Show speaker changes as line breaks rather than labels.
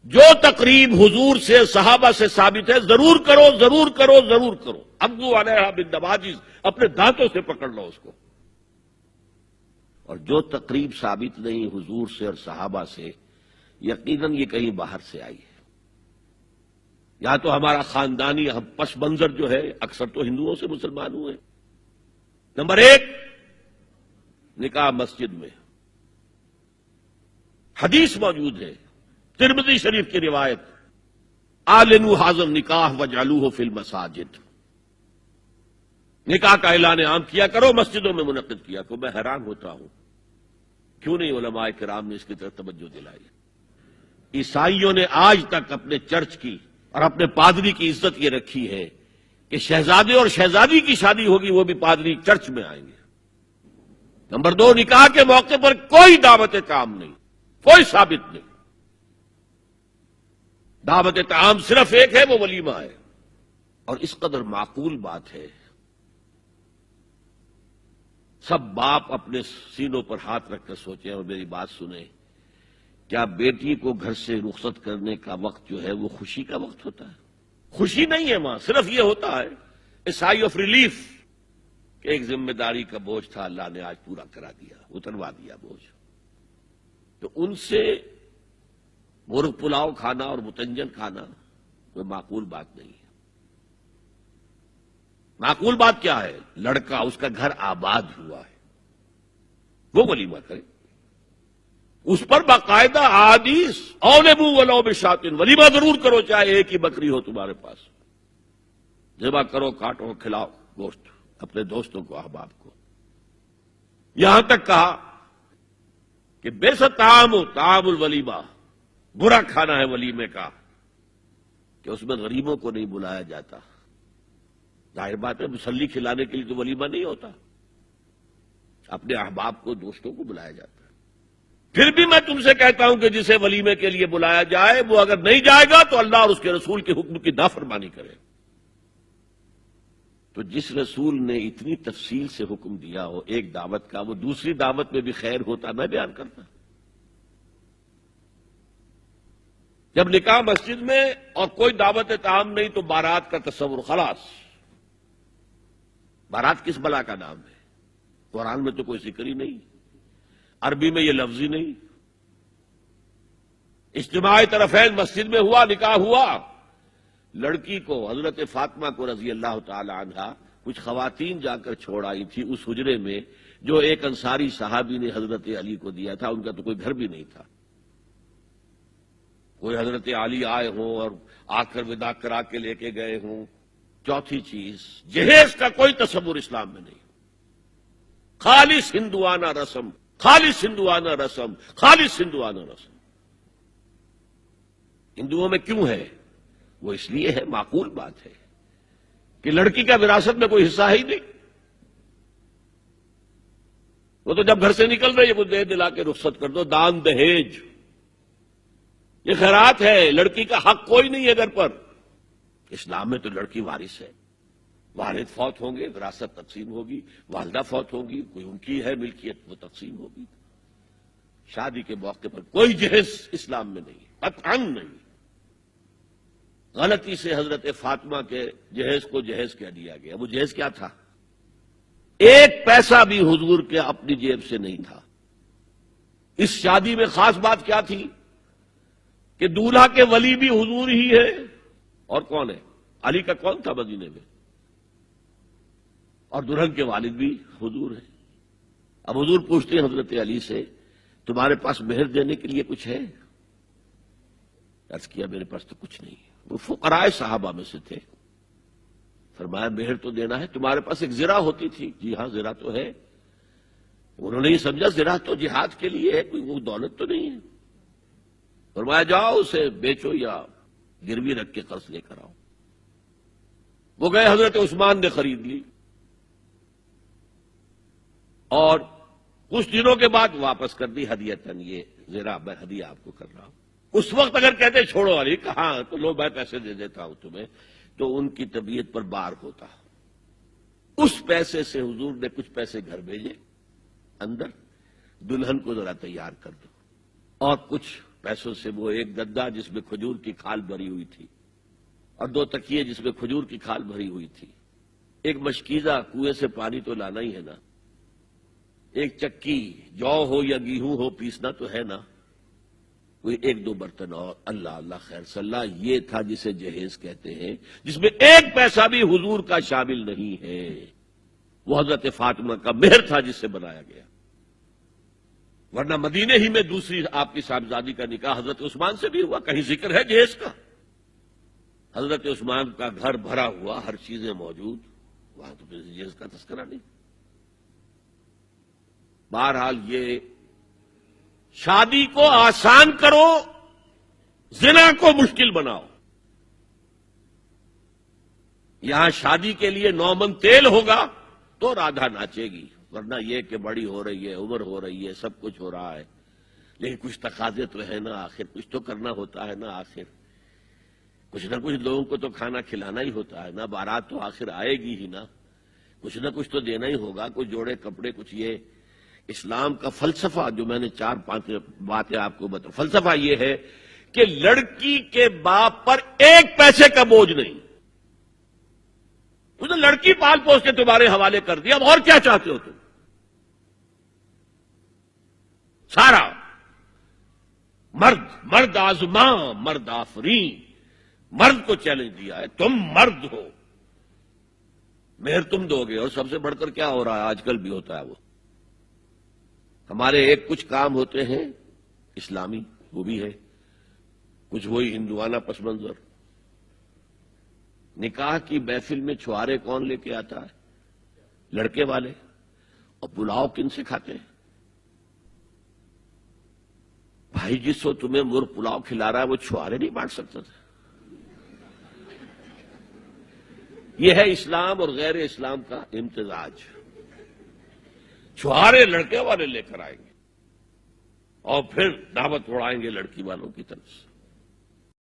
جو تقریب حضور سے صحابہ سے ثابت ہے ضرور کرو ضرور کرو ضرور کرو. ابو علیہ بالنواجذ، اپنے دانتوں سے پکڑ لو اس کو. اور جو تقریب ثابت نہیں حضور سے اور صحابہ سے، یقیناً یہ کہیں باہر سے آئی ہے. یا تو ہمارا خاندانی پس منظر جو ہے، اکثر تو ہندوؤں سے مسلمان ہوئے. نمبر 1، نکاح مسجد میں. حدیث موجود ہے، ترمذی شریف کی روایت، اعلنوا ھذا النکاح واجعلوہ فی المساجد. نکاح کا اعلان عام کیا کرو، مسجدوں میں منعقد کیا کرو. میں حیران ہوتا ہوں کیوں نہیں علماء کرام نے اس کی طرف توجہ دلائی. عیسائیوں نے آج تک اپنے چرچ کی اور اپنے پادری کی عزت یہ رکھی ہے کہ شہزادے اور شہزادی کی شادی ہوگی وہ بھی پادری چرچ میں آئیں گے. نمبر 2، نکاح کے موقع پر کوئی دعوت طعام نہیں، کوئی ثابت نہیں. دعوت طعام صرف ایک ہے، وہ ولیمہ ہے. اور اس قدر معقول بات ہے، سب باپ اپنے سینوں پر ہاتھ رکھ کر سوچیں اور میری بات سنیں. کیا بیٹی کو گھر سے رخصت کرنے کا وقت جو ہے وہ خوشی کا وقت ہوتا ہے؟ خوشی نہیں ہے وہاں، صرف یہ ہوتا ہے اے سائی آف ریلیف کہ ایک ذمہ داری کا بوجھ تھا، اللہ نے آج پورا کرا دیا، اتروا دیا بوجھ. تو ان سے مرغ پلاؤ کھانا اور متنجن کھانا کوئی معقول بات نہیں ہے. معقول بات کیا ہے؟ لڑکا، اس کا گھر آباد ہوا ہے، وہ ولیمہ کرے. اس پر باقاعدہ احادیث اولبوا ولو بشاۃ، ولیمہ ضرور کرو چاہے ایک ہی بکری ہو تمہارے پاس. ذبح کرو، کاٹو، کھلاؤ گوشت اپنے دوستوں کو، احباب کو. یہاں تک کہا کہ بئس طعام طعام الولیمہ، برا کھانا ہے ولیمے کا کہ اس میں غریبوں کو نہیں بلایا جاتا. ظاہر بات ہے، مسلی کھلانے کے لیے تو ولیمہ نہیں ہوتا، اپنے احباب کو، دوستوں کو بلایا جاتا ہے. پھر بھی میں تم سے کہتا ہوں کہ جسے ولیمے کے لیے بلایا جائے وہ اگر نہیں جائے گا تو اللہ اور اس کے رسول کے حکم کی نافرمانی کرے. تو جس رسول نے اتنی تفصیل سے حکم دیا ہو ایک دعوت کا، وہ دوسری دعوت میں بھی خیر ہوتا میں بیان کرتا. جب نکاح مسجد میں اور کوئی دعوت طعام نہیں تو بارات کا تصور خلاص. بارات کس بلا کا نام ہے؟ قرآن میں تو کوئی ذکر ہی نہیں، عربی میں یہ لفظ ہی نہیں. اجتماع طرفین مسجد میں ہوا، نکاح ہوا. لڑکی کو، حضرت فاطمہ کو رضی اللہ تعالی عنہا، کچھ خواتین جا کر چھوڑ آئی تھی اس حجرے میں جو ایک انصاری صحابی نے حضرت علی کو دیا تھا. ان کا تو کوئی گھر بھی نہیں تھا. کوئی حضرت علی آئے ہوں اور آ کر وداع کرا کے لے کے گئے ہوں. چوتھی چیز، جہیز کا کوئی تصور اسلام میں نہیں. خالص ہندوانہ رسم، خالص ہندوانہ رسم، خالص ہندوانہ رسم. ہندوؤں میں کیوں ہے؟ وہ اس لیے ہے، معقول بات ہے کہ لڑکی کا وراثت میں کوئی حصہ ہی نہیں. وہ تو جب گھر سے نکل رہی ہے وہ دے دلا کے رخصت کر دو. دان دہیج یہ خیرات ہے، لڑکی کا حق کوئی نہیں ہے گھر پر. اسلام میں تو لڑکی وارث ہے. والد فوت ہوں گے، وراثت تقسیم ہوگی. والدہ فوت ہوں گی، کوئی ان کی ہے ملکیت، وہ تقسیم ہوگی. شادی کے موقع پر کوئی جہیز اسلام میں نہیں، قطعاً نہیں. غلطی سے حضرت فاطمہ کے جہیز کو جہیز کہہ دیا گیا. وہ جہیز کیا تھا؟ ایک پیسہ بھی حضور کے اپنی جیب سے نہیں تھا. اس شادی میں خاص بات کیا تھی کہ دولہا کے ولی بھی حضور ہی ہے. اور کون ہے؟ علی کا کون تھا مدینے میں؟ اور دلہن کے والد بھی حضور ہیں. اب حضور پوچھتے ہیں حضرت علی سے، تمہارے پاس مہر دینے کے لیے کچھ ہے؟ عرض کیا میرے پاس تو کچھ نہیں. وہ فقراء صحابہ میں سے تھے. فرمایا مہر تو دینا ہے، تمہارے پاس ایک زرہ ہوتی تھی. جی ہاں زرہ تو ہے. انہوں نے یہ سمجھا زرہ تو جہاد کے لیے ہے، کوئی وہ دولت تو نہیں ہے. فرمایا جاؤ اسے بیچو یا گروی رکھ کے قرض لے کر آؤ. وہ گئے، حضرت عثمان نے خرید لی اور کچھ دنوں کے بعد واپس کر دی ہدیتاً. یہ زرہ میں ہدیہ آپ کو کر رہا ہوں. اس وقت اگر کہتے چھوڑو علی، کہاں تو لو میں پیسے دے دیتا ہوں تمہیں، تو ان کی طبیعت پر بار ہوتا. اس پیسے سے حضور نے کچھ پیسے گھر بھیجے اندر، دلہن کو ذرا تیار کر دو، اور کچھ پیسوں سے وہ ایک گدا جس میں کھجور کی کھال بھری ہوئی تھی اور 2 تکیے جس میں کھجور کی کھال بھری ہوئی تھی، ایک مشکیزہ کنویں سے پانی تو لانا ہی ہے نا، ایک چکی جو ہو یا گیہوں ہو پیسنا تو ہے نا، کوئی 1-2 برتن اور اللہ اللہ خیر صلی اللہ، یہ تھا جسے جہیز کہتے ہیں، جس میں 1 پیسہ بھی حضور کا شامل نہیں ہے۔ وہ حضرت فاطمہ کا مہر تھا جس سے بنایا گیا، ورنہ مدینے ہی میں دوسری آپ کی صاحبزادی کا نکاح حضرت عثمان سے بھی ہوا، کہیں ذکر ہے جہیز کا؟ حضرت عثمان کا گھر بھرا ہوا، ہر چیزیں موجود، وہاں تو پھر جہیز کا تذکرہ نہیں۔ بہرحال یہ شادی کو آسان کرو، زنا کو مشکل بناؤ۔ یہاں شادی کے لیے 9 من تیل ہوگا تو رادھا ناچے گی، ورنہ یہ کہ بڑی ہو رہی ہے، عمر ہو رہی ہے، سب کچھ ہو رہا ہے، لیکن کچھ تقاضے تو ہے نا، آخر کچھ تو کرنا ہوتا ہے نا، آخر کچھ نہ کچھ لوگوں کو تو کھانا کھلانا ہی ہوتا ہے نا، بارات تو آخر آئے گی ہی نا، کچھ نہ کچھ تو دینا ہی ہوگا، کچھ جوڑے کپڑے، کچھ یہ۔ اسلام کا فلسفہ جو میں نے 4-5 باتیں آپ کو بتا، فلسفہ یہ ہے کہ لڑکی کے باپ پر 1 پیسے کا بوجھ نہیں، تو لڑکی پال پوس کے تمہارے حوالے کر دیا، اب اور کیا چاہتے ہو تم؟ سارا مرد آزماں مرد آفرین، مرد کو چیلنج دیا ہے، تم مرد ہو، مہر تم دو گے، اور سب سے بڑھ کر کیا ہو رہا ہے آج کل بھی ہوتا ہے، وہ ہمارے ایک کچھ کام ہوتے ہیں اسلامی، وہ بھی ہے، کچھ وہی ہندوانہ پس منظر۔ نکاح کی محفل میں چھوارے کون لے کے آتا ہے؟ لڑکے والے، اور پلاؤ کن سے کھاتے ہیں؟ بھائی جس کو تمہیں مرغ پلاؤ کھلا رہا ہے وہ چھوارے نہیں بانٹ سکتا تھا؟ یہ ہے اسلام اور غیر اسلام کا امتزاج۔ چھوارے لڑکے والے لے کر آئیں گے اور پھر دعوت اڑائیں گے لڑکی والوں کی طرف سے۔